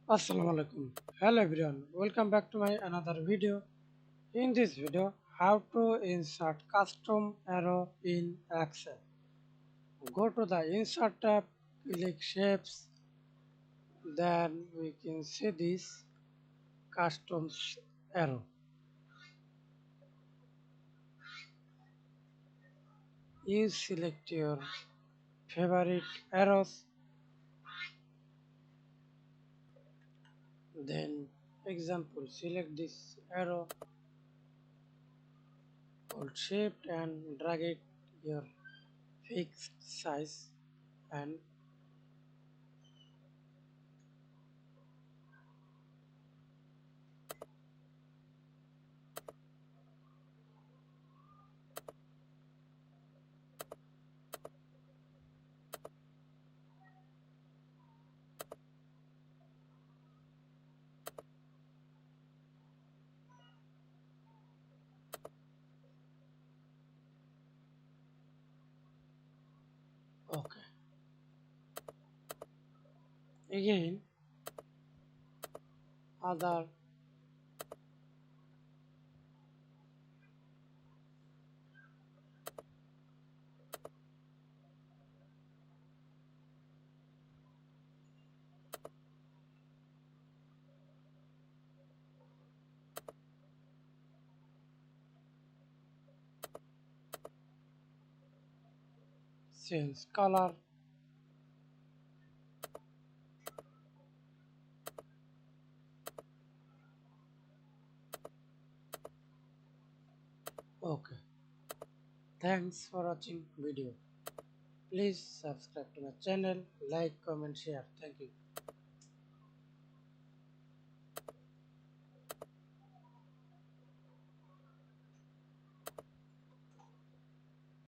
Assalamu alaikum. Hello everyone, welcome back to my another video. In this video, how to insert custom arrow in Excel. Go to the insert tab, click shapes, then we can see this custom arrow. You select your favorite arrows, then example select this arrow, hold shift and drag it your fixed size and okay. Again other change color. Okay. Thanks for watching video. Please subscribe to my channel, like, comment, share. Thank you.